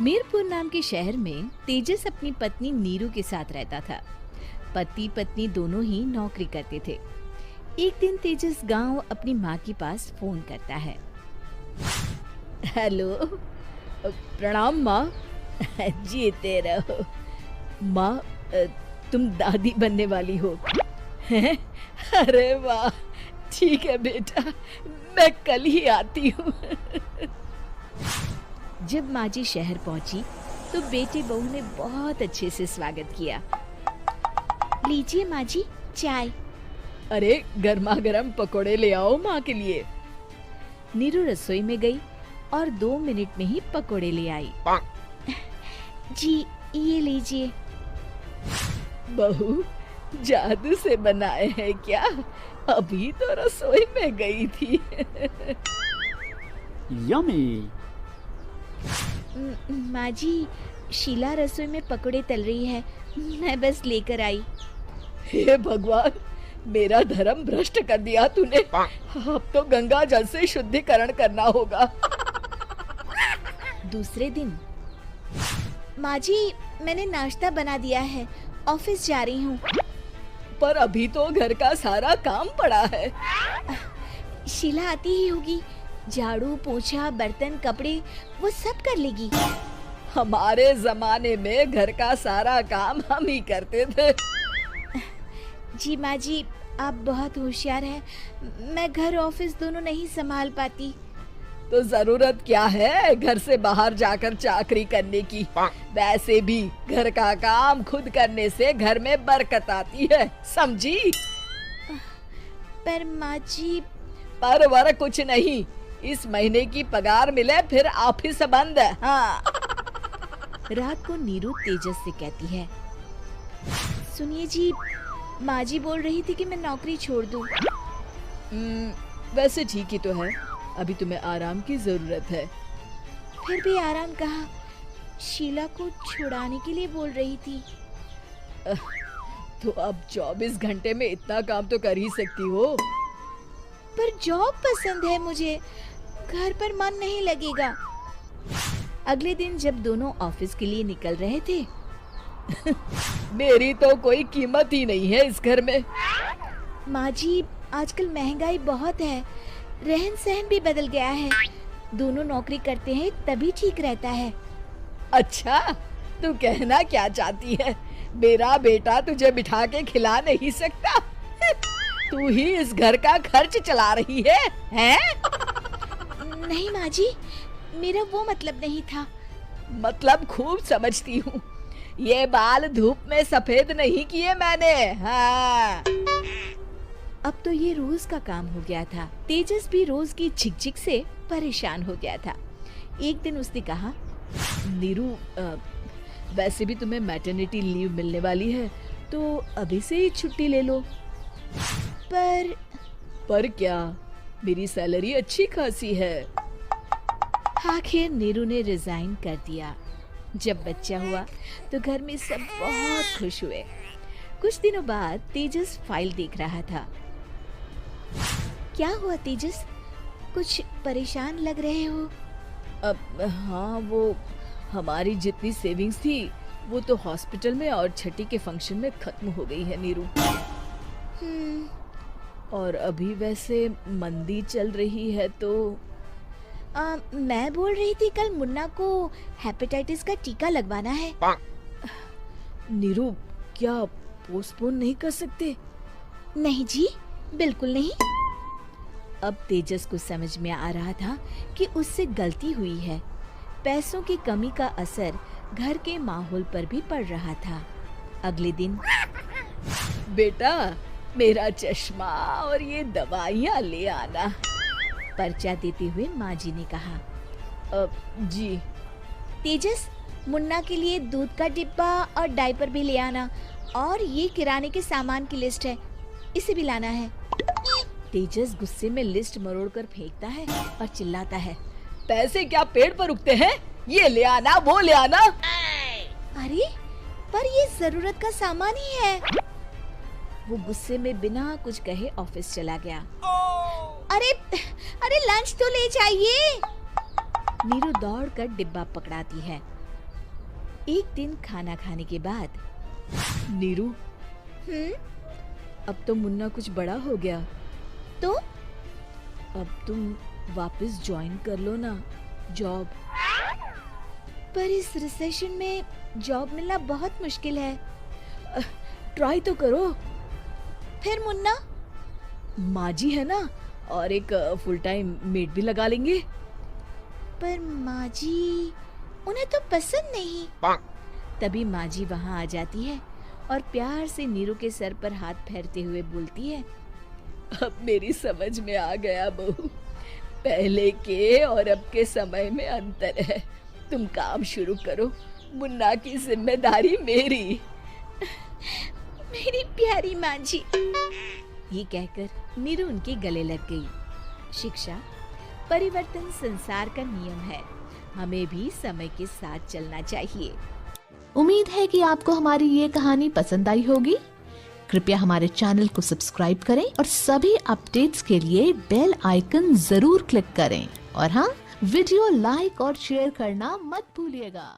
मीरपुर नाम के शहर में तेजस अपनी पत्नी नीरू के साथ रहता था। पति पत्नी दोनों ही नौकरी करते थे। एक दिन तेजस गांव अपनी माँ के पास फोन करता है। हेलो, प्रणाम माँ। जीते रहो माँ, तुम दादी बनने वाली हो। हैं? अरे वाह, ठीक है बेटा, मैं कल ही आती हूँ। जब माँ जी शहर पहुंची तो बेटे बहू ने बहुत अच्छे से स्वागत किया। लीजिए माँ जी चाय। अरे गर्मा गर्म पकोड़े ले आओ माँ के लिए। नीरू रसोई में गई और 2 मिनट में ही पकोड़े ले आई। जी ये लीजिए। बहू जादू से बनाए हैं क्या? अभी तो रसोई में गई थी। यम्मी। माँ जी, शीला रसोई में पकोड़े तल रही है, मैं बस लेकर आई। हे भगवान, मेरा धर्म भ्रष्ट कर दिया तूने। अब तो गंगा जल से शुद्धिकरण करना होगा। दूसरे दिन, माँ जी मैंने नाश्ता बना दिया है, ऑफिस जा रही हूँ। पर अभी तो घर का सारा काम पड़ा है। शीला आती ही होगी, झाड़ू पोछा बर्तन कपड़े वो सब कर लेगी। हमारे जमाने में घर का सारा काम हम ही करते थे। जी माँ जी, आप बहुत होशियार हैं, मैं घर ऑफिस दोनों नहीं संभाल पाती। तो जरूरत क्या है घर से बाहर जाकर चाकरी करने की? वैसे भी घर का काम खुद करने से घर में बरकत आती है, समझी? पर माँ जी। पर वर कुछ नहीं, इस महीने की पगार मिले फिर ऑफिस बंद है। हाँ। रात को नीरू तेजस से कहती है, सुनिए जी, माँ जी बोल रही थी कि मैं नौकरी छोड़ दूं। वैसे ठीक ही तो है, अभी तुम्हें आराम की जरूरत है। फिर भी आराम कहाँ, शीला को छुड़ाने के लिए बोल रही थी। तो अब 24 घंटे में इतना काम तो कर ही सकती हो। पर जॉब पसंद है मुझे, घर पर मन नहीं लगेगा। अगले दिन जब दोनों ऑफिस के लिए निकल रहे थे, मेरी तो कोई कीमत ही नहीं है इस घर में। माँ जी, आजकल महंगाई बहुत है, रहन सहन भी बदल गया है, दोनों नौकरी करते हैं तभी ठीक रहता है। अच्छा, तू कहना क्या चाहती है? मेरा बेटा तुझे बिठा के खिला नहीं सकता? तू ही इस घर का खर्च चला रही है, हैं? नहीं माँ जी, मेरा वो मतलब नहीं था। मतलब खूब समझती हूँ, ये बाल धूप में सफेद नहीं किए मैंने। हाँ। अब तो ये रोज का काम हो गया था। तेजस भी रोज की झिकझिक से परेशान हो गया था। एक दिन उसने कहा, नीरू, वैसे भी तुम्हें मैटरनिटी लीव मिलने वाली है, तो अभी से ही छुट्टी ले लो। पर क्या, मेरी सैलरी अच्छी खासी है। आखिर नीरू ने रिजाइन कर दिया। जब बच्चा हुआ तो घर में सब बहुत खुश हुए। कुछ दिनों बाद तेजस फाइल देख रहा था। क्या हुआ तेजस, कुछ परेशान लग रहे हो? अब हाँ, वो हमारी जितनी सेविंग्स थी वो तो हॉस्पिटल में और छठी के फंक्शन में खत्म हो गई है नीरू। और अभी वैसे मंदी चल रही है तो मैं बोल रही थी कल मुन्ना को हेपेटाइटिस का टीका लगवाना है। नीरू, क्या पोस्टपोन नहीं कर सकते? नहीं जी, बिल्कुल नहीं। अब तेजस को समझ में आ रहा था कि उससे गलती हुई है। पैसों की कमी का असर घर के माहौल पर भी पड़ रहा था। अगले दिन, बेटा मेरा चश्मा और ये दवाइयाँ ले आना, पर्चा देते हुए माँ जी ने कहा। जी। तेजस, मुन्ना के लिए दूध का डिब्बा और डायपर भी ले आना, और ये किराने के सामान की लिस्ट है, इसे भी लाना है। तेजस गुस्से में लिस्ट मरोड़कर फेंकता है और चिल्लाता है, पैसे क्या पेड़ पर उगते हैं? ये ले आना, वो ले आना। अरे पर ये जरूरत का सामान ही है। वो गुस्से में बिना कुछ कहे ऑफिस चला गया। अरे अरे लंच तो ले जाइए। नीरू दौड़कर डिब्बा पकड़ाती है एक दिन खाना खाने के बाद, नीरू, अब तो मुन्ना कुछ बड़ा हो गया, तो अब तुम वापस ज्वाइन कर लो ना जॉब। पर इस रिसेशन में जॉब मिलना बहुत मुश्किल है। ट्राई तो करो। फिर मुन्ना, माँ जी है ना, और एक फुल टाइम मेड भी लगा लेंगे। पर माँ जी, उन्हें तो पसंद नहीं। तभी माँ जी वहाँ आ जाती है और प्यार से नीरू के सर पर हाथ फेरते हुए बोलती है, अब मेरी समझ में आ गया बहू, पहले के और अब के समय में अंतर है। तुम काम शुरू करो, मुन्ना की जिम्मेदारी मेरी। मेरी प्यारी माँ जी। ये कहकर नीरू उनके गले लग गई। शिक्षा, परिवर्तन संसार का नियम है, हमें भी समय के साथ चलना चाहिए। उम्मीद है कि आपको हमारी ये कहानी पसंद आई होगी। कृपया हमारे चैनल को सब्सक्राइब करें और सभी अपडेट्स के लिए बेल आइकन जरूर क्लिक करें। और हाँ, वीडियो लाइक और शेयर करना मत भूलिएगा।